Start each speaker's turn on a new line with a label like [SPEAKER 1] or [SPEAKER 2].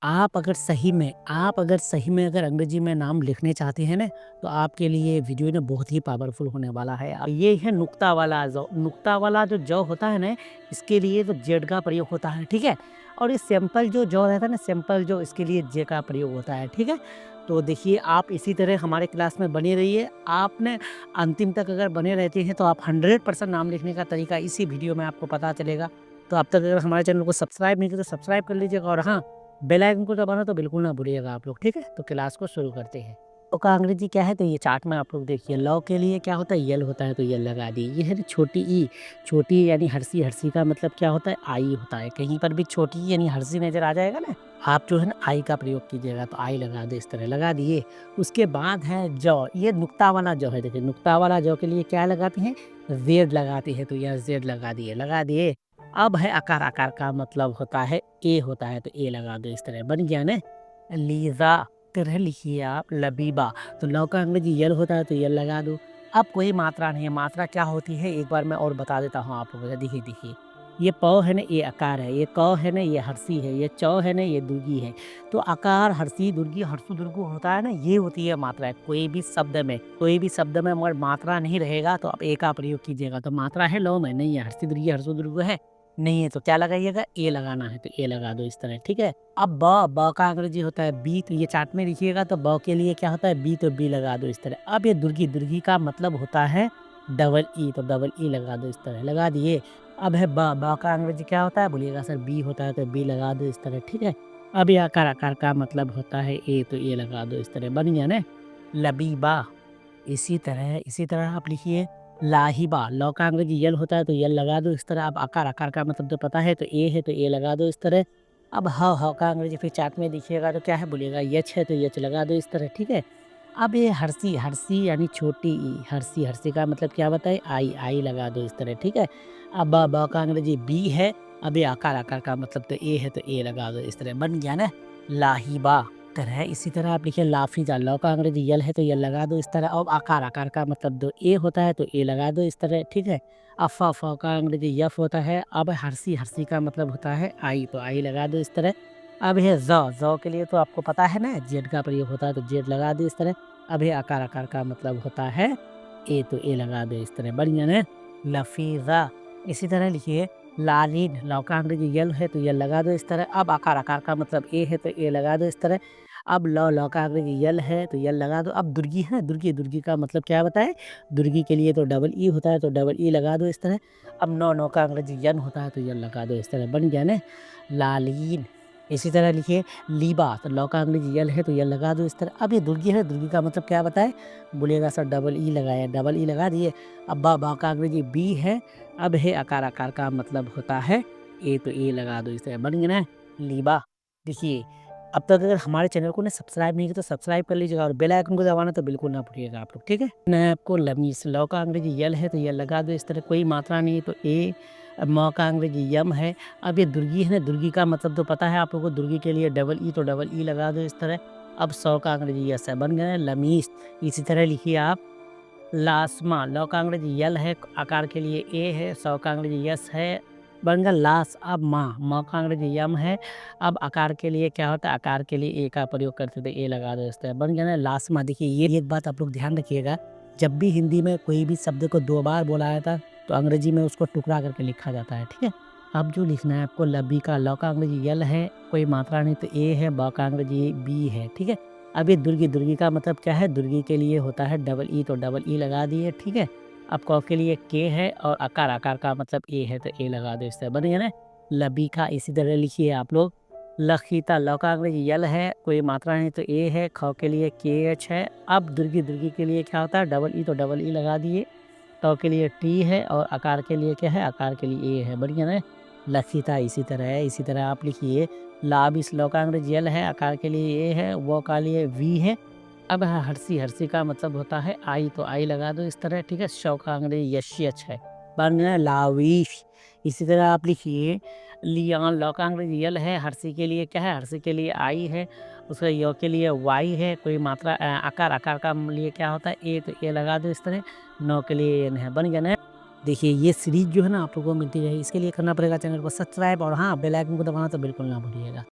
[SPEAKER 1] आप अगर सही में अगर अंग्रेजी में नाम लिखने चाहते हैं ना, तो आपके लिए वीडियो ना बहुत ही पावरफुल होने वाला है। ये है नुक्ता वाला जौ। नुक्ता वाला जो जौ होता है ना, इसके लिए तो जेड का प्रयोग होता है, ठीक है। और ये सिंपल जो जौ रहता है ना, सिंपल जो, इसके लिए जे का प्रयोग होता है, ठीक है। तो देखिए, आप इसी तरह हमारे क्लास में बने रहिए। आपने अंतिम तक अगर बने रहते हैं तो आप 100% नाम लिखने का तरीका इसी वीडियो में आपको पता चलेगा। तो अब तक अगर हमारे चैनल को सब्सक्राइब नहीं किया तो सब्सक्राइब कर लीजिएगा, और हाँ, बेल आइकन को दबाना तो बिल्कुल ना भूलिएगा आप लोग, ठीक है। तो क्लास को शुरू करते हैं। लौ का अंग्रेजी क्या है, तो ये चार्ट में आप लोग देखिए। लौ के लिए क्या होता है, यल होता है, तो यल लगा दी। ये है ना छोटी ई, छोटी यानी हर्षी। हर्षी का मतलब क्या होता है, आई होता है। कहीं पर भी छोटी ई यानी हर्षी नजर आ जाएगा ना, आप जो है ना आई का प्रयोग कीजिएगा, तो आई लगा दे, इस तरह लगा दिए। उसके बाद है जौ। ये नुक्ता वाला जौ है। देखिए, नुक्ता वाला जौ के लिए क्या लगाते हैं, जेड लगाते हैं, तो यह जेड लगा दिए, लगा दिए। अब है आकार। आकार का मतलब होता है ए होता है, तो ए लगा दो, इस तरह बन गया ना। लीजा, तरह लिखिए आप लबीबा। तो लौ का अंग्रेजी यल होता है, तो यल लगा दो। अब कोई मात्रा नहीं है। मात्रा क्या होती है एक बार मैं और बता देता हूँ आप लोगों को। देखिए देखिए, ये पौ है ना, ये आकार है। ये कौ है ना, ये हर्षी है। ये चौ है ना, ये दुर्गी है। तो आकार, हर्षी, दुर्गी, हर्षु दुर्गु होता है ना, ये होती है मात्रा। कोई भी शब्द में मगर मात्रा नहीं रहेगा तो आप ए का प्रयोग कीजिएगा। तो मात्रा है लौ में, नहीं है। हर्षी दुर्गी हर्षु दुर्गु है नहीं है, तो क्या लगाइएगा, ए लगाना है, तो ए लगा दो, इस तरह, ठीक है। अब ब का अंग्रेजी होता है बी। तो ये चार्ट में लिखिएगा, तो ब के लिए क्या होता है, बी, तो बी लगा दो, इस तरह। अब ये दुर्गी। दुर्गी का मतलब होता है डबल ई, तो डबल ई लगा दो, इस तरह लगा दिए। अब है ब का अंग्रेजी क्या होता है, बोलिएगा सर बी होता है, तो बी लगा दो, इस तरह, ठीक है। अब ये आकार। आकार का मतलब होता है ए, तो ए लगा दो, इस तरह बन गया ना। लबीबा। इसी तरह आप लिखिए लाहिबा। लौ का अंग्रेजी यल होता है, तो यल लगा दो, इस तरह। अब आकार। आकार का मतलब तो पता है, तो ए है, तो ए लगा दो, इस तरह। अब ह का अंग्रेजी फिर चार्ट में दिखिएगा, तो क्या है, बोलिएगा यच है, तो यच लगा दो, इस तरह, ठीक है। अब ये हर्षी। हर्षी यानी छोटी ई। हर्षी। हर्षी का मतलब क्या बताए, आई। आई लगा दो, इस तरह, ठीक है। अब ब का अंग्रेजी बी है। अब ये आकार। आकार का मतलब तो ए है, तो ए लगा दो, इस तरह बन गया ना। लाहिबा। तरह इसी तरह आप लिखिए लाफिजा। लौ का अंग्रेजी यल है, तो यल लगा दो, इस तरह। अब आकार। आकार का मतलब दो ए होता है, तो ए लगा दो, इस तरह, ठीक है। अब फ का अंग्रेजी यफ होता है। अब हर्षी। हर्षी का मतलब होता है आई, तो आई लगा दो, इस तरह। अब है जौ के लिए तो आपको पता है ना, जेड का प्रयोग होता है, तो जेड लगा दो, इस तरह। अब है आकार। आकार का मतलब होता है ए, तो ए लगा दो, इस तरह बन गया ना। लफीजा। इसी तरह लिखिए लालीन। लौ का अंग्रेजी यल है, तो यल लगा दो, इस तरह। अब आकार। आकार का मतलब ए है, तो ए लगा दो, इस तरह। अब लौ का अंग्रेजी यल है, तो यल लगा दो। अब दुर्गी है। दुर्गी। दुर्गी का मतलब क्या बताए, दुर्गी के लिए तो डबल ई होता है, तो डबल ई लगा दो, इस तरह। अब नौ का अंग्रेजी यन होता है, तो यल लगा दो, इस तरह बन गया ना। लालीन। इसी तरह लिखिए लीबा। तो लौ का अंग्रेजी यल है, तो यल लगा दो, इस तरह। अब ये दुर्गी है। दुर्गी का मतलब क्या बताए, बोलिएगा सर डबल ई लगाया, डबल ई लगा दिए। अब बा का अंग्रेजी बी है। अब है आकार। आकार का मतलब होता है ए, तो ए लगा दो, इस तरह बन गया ना। लीबा। देखिए, अब तक अगर हमारे चैनल को सब्सक्राइब नहीं किया तो सब्सक्राइब कर लीजिएगा, और बेल आइकन को दबाना तो बिल्कुल ना भूलिएगा आप लोग, ठीक है। मैं आपको लमीस। लौ का अंग्रेजी यल है, तो यल लगा दो, इस तरह। कोई मात्रा नहीं है, तो ए। अब म का अंग्रेजी यम है। अब ये दुर्गी है ना, दुर्गी का मतलब तो पता है आप लोगों को। दुर्गी के लिए डबल ई, तो डबल ई लगा दो, इस तरह। अब सौ का अंग्रेजी यस है, बन गया लमीस। इसी तरह लिखिए आप लासमा। लौ का अंग्रेजी यल है, आकार के लिए ए है। सौ का अंग्रेजी यस है, बन गया लास। अब माँ का अंग्रेजी यम है। अब आकार के लिए क्या होता है, आकार के लिए ए का प्रयोग करते थे, ए लगा दो, इस तरह बन गया ना लासमा। देखिए, ये एक बात आप लोग ध्यान रखिएगा, जब भी हिंदी में कोई भी शब्द को 2 बार बोला जाता है, तो अंग्रेजी में उसको टुकड़ा करके लिखा जाता है, ठीक है। अब जो लिखना है आपको लबी का। लौ का अंग्रेजी यल है, कोई मात्रा नहीं, तो ए है। ब का अंग्रेजी बी है, ठीक है। अब ये दुर्गी। दुर्गी का मतलब क्या है, दुर्गी के लिए होता है डबल ई, तो डबल ई लगा दिए, ठीक है। अब कौ के लिए के है, और आकार। आकार का मतलब ए है, तो ए लगा दो, इस तरह बन गया ना लबीका। इसी तरह लिखिए आप लोग लखीता। लौ का अंग्रेजी यल है, कोई मात्रा नहीं, तो ए है। ख के लिए के एच है। अब दुर्गी। दुर्गी के लिए क्या होता है, डबल ई, तो डबल ई लगा दिए। टौ के लिए टी है, और आकार के लिए क्या है, आकार के लिए ए है, बढ़िया ना लखीता। इसी तरह है। इसी तरह आप लिखिए लाबिस। लौ का अंग्रेजी यल है, आकार के लिए ए है। वो का लिए वी है। अब है हर्षी। हर्षी का मतलब होता है आई, तो आई लगा दो, इस तरह, ठीक है। शौ का अंग्रेजी यश है, बन गया लाविश। इसी तरह आप लिखिए लियान। लौ का अंग्रेजी यल है, हर्षी के लिए क्या है, हर्षी के लिए आई है। उसका यो के लिए वाई है, कोई मात्रा आकार। आकार का लिए क्या होता है ए, तो ए लगा दो, इस तरह। नौ के लिए एन है, बन गया ना। देखिए, ये सीरीज जो है ना आप लोगों को मिलती रहे, इसके लिए करना पड़ेगा चैनल को सब्सक्राइब, और हाँ, बेल आइकन को दबाना तो बिल्कुल ना भूलिएगा।